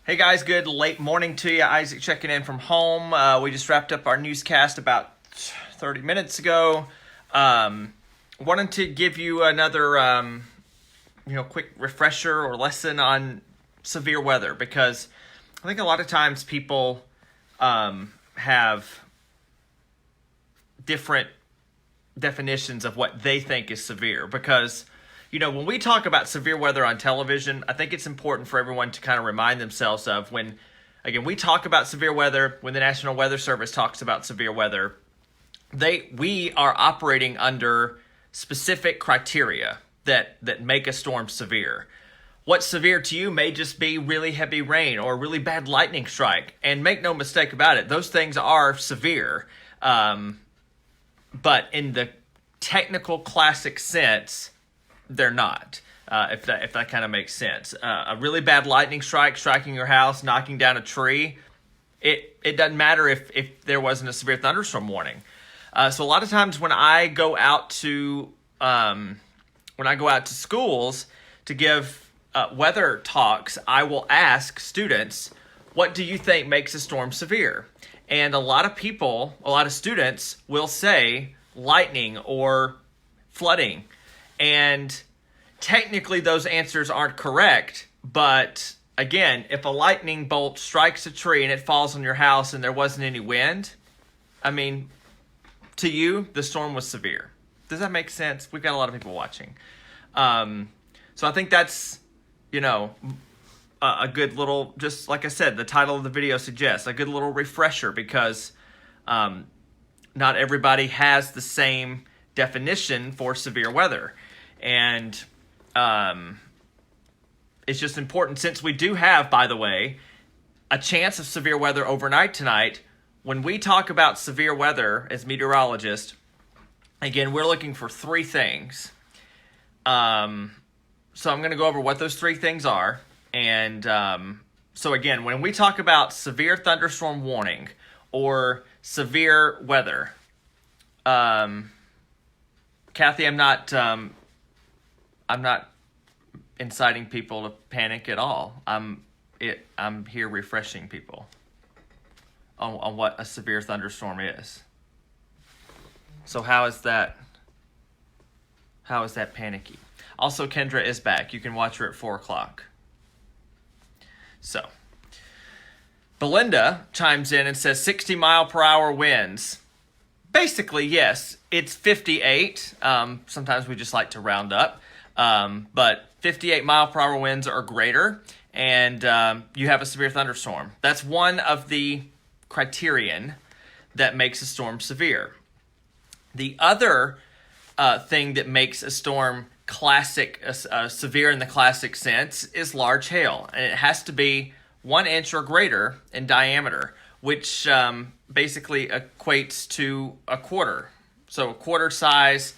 Hey guys, good late morning to you. Isaac checking in from home. We just wrapped up our newscast about 30 minutes ago. Wanted to give you another, quick refresher or lesson on severe weather, because I think a lot of times people have different definitions of what they think is severe. Because when we talk about severe weather on television, I think it's important for everyone to kind of remind themselves of when we talk about severe weather, when the National Weather Service talks about severe weather, we are operating under specific criteria that make a storm severe. What's severe to you may just be really heavy rain or really bad lightning strike. And make no mistake about it, those things are severe. But in the technical classic sense, they're not, if that kind of makes sense. A really bad lightning strike striking your house, knocking down a tree, it doesn't matter if there wasn't a severe thunderstorm warning. So a lot of times when I go out to schools to give weather talks, I will ask students, what do you think makes a storm severe? And a lot of students will say lightning or flooding. And technically those answers aren't correct, but again, if a lightning bolt strikes a tree and it falls on your house and there wasn't any wind, to you, the storm was severe. Does that make sense? We've got a lot of people watching. So I think that's, a good little, just like I said, the title of the video suggests, a good little refresher, because not everybody has the same definition for severe weather. And it's just important, since we do have, by the way, a chance of severe weather overnight tonight. When we talk about severe weather as meteorologists, again, we're looking for three things. So I'm going to go over what those three things are. And so again, when we talk about severe thunderstorm warning or severe weather, Kathy, I'm not inciting people to panic at all. I'm here refreshing people on what a severe thunderstorm is. So how is that panicky? Also, Kendra is back. You can watch her at 4:00. So Belinda chimes in and says 60 mile per hour winds. Basically, yes, it's 58. Sometimes we just like to round up. But 58 mile per hour winds or greater, and you have a severe thunderstorm. That's one of the criterion that makes a storm severe. The other thing that makes a storm severe in the classic sense is large hail, and it has to be 1 inch or greater in diameter, which basically equates to a quarter. So a quarter size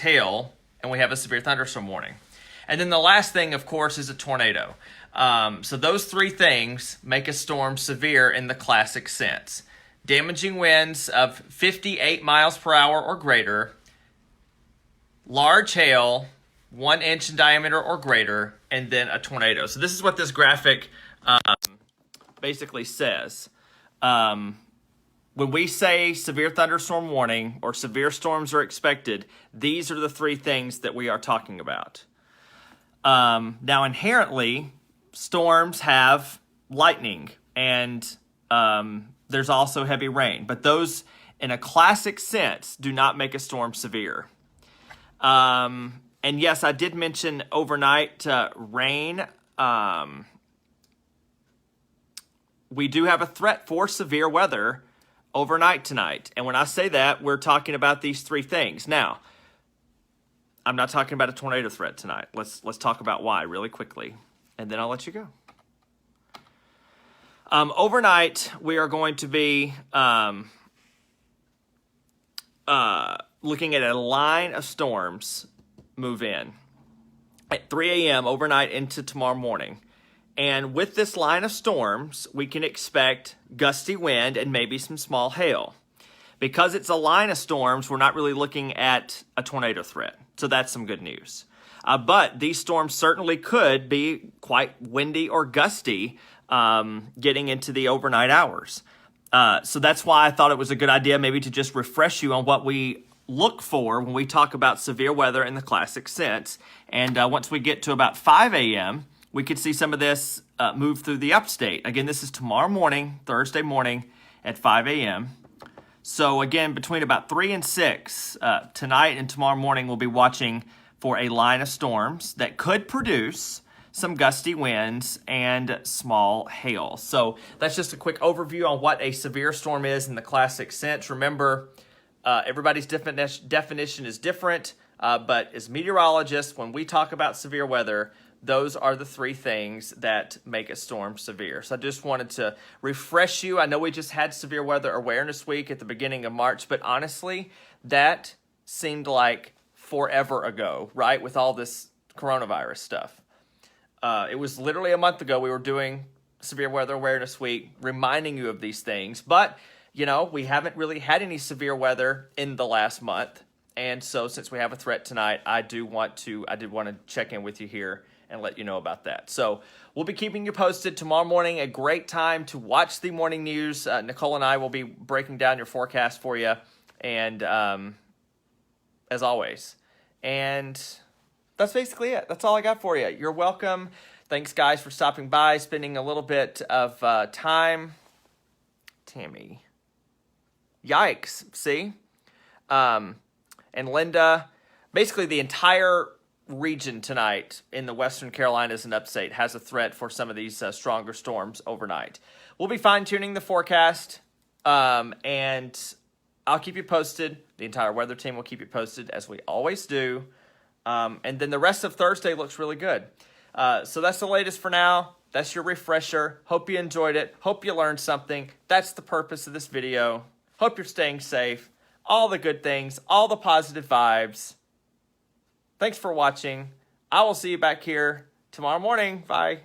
hail, and we have a severe thunderstorm warning. And then the last thing, of course, is a tornado. So those three things make a storm severe in the classic sense. Damaging winds of 58 miles per hour or greater, large hail, 1 inch in diameter or greater, and then a tornado. So this is what this graphic basically says. When we say severe thunderstorm warning or severe storms are expected, these are the three things that we are talking about. Now, inherently, storms have lightning, and there's also heavy rain. But those, in a classic sense, do not make a storm severe. And yes, I did mention overnight rain. We do have a threat for severe weather overnight tonight. And when I say that, we're talking about these three things. Now, I'm not talking about a tornado threat tonight. Let's talk about why really quickly, and then I'll let you go. Overnight, we are going to be looking at a line of storms move in at 3 a.m. overnight into tomorrow morning. And with this line of storms, we can expect gusty wind and maybe some small hail. Because it's a line of storms, we're not really looking at a tornado threat. So that's some good news. But these storms certainly could be quite windy or gusty getting into the overnight hours. So that's why I thought it was a good idea maybe to just refresh you on what we look for when we talk about severe weather in the classic sense. And once we get to about 5 a.m., we could see some of this move through the upstate. Again, this is tomorrow morning, Thursday morning at 5 a.m. So again, between about 3 and 6, tonight and tomorrow morning, we'll be watching for a line of storms that could produce some gusty winds and small hail. So that's just a quick overview on what a severe storm is in the classic sense. Remember, everybody's definition is different, but as meteorologists, when we talk about severe weather, those are the three things that make a storm severe. So I just wanted to refresh you. I know we just had Severe Weather Awareness Week at the beginning of March, but honestly, that seemed like forever ago, right? With all this coronavirus stuff. It was literally a month ago we were doing Severe Weather Awareness Week, reminding you of these things. But, you know, we haven't really had any severe weather in the last month. And so since we have a threat tonight, I did want to check in with you here and let you know about that. So we'll be keeping you posted tomorrow morning, a great time to watch the morning news. Nicole and I will be breaking down your forecast for you, and as always. And that's basically it. That's all I got for you. You're welcome. Thanks, guys, for stopping by, spending a little bit of time. Tammy. Yikes. See? And Linda. Basically, the entire region tonight in the Western Carolinas and upstate has a threat for some of these stronger storms overnight. We'll be fine-tuning the forecast, and I'll keep you posted. The entire weather team will keep you posted, as we always do. And then the rest of Thursday looks really good. So that's the latest for now. That's your refresher. Hope you enjoyed it. Hope you learned something. That's the purpose of this video. Hope you're staying safe. All the good things, all the positive vibes. Thanks for watching. I will see you back here tomorrow morning. Bye.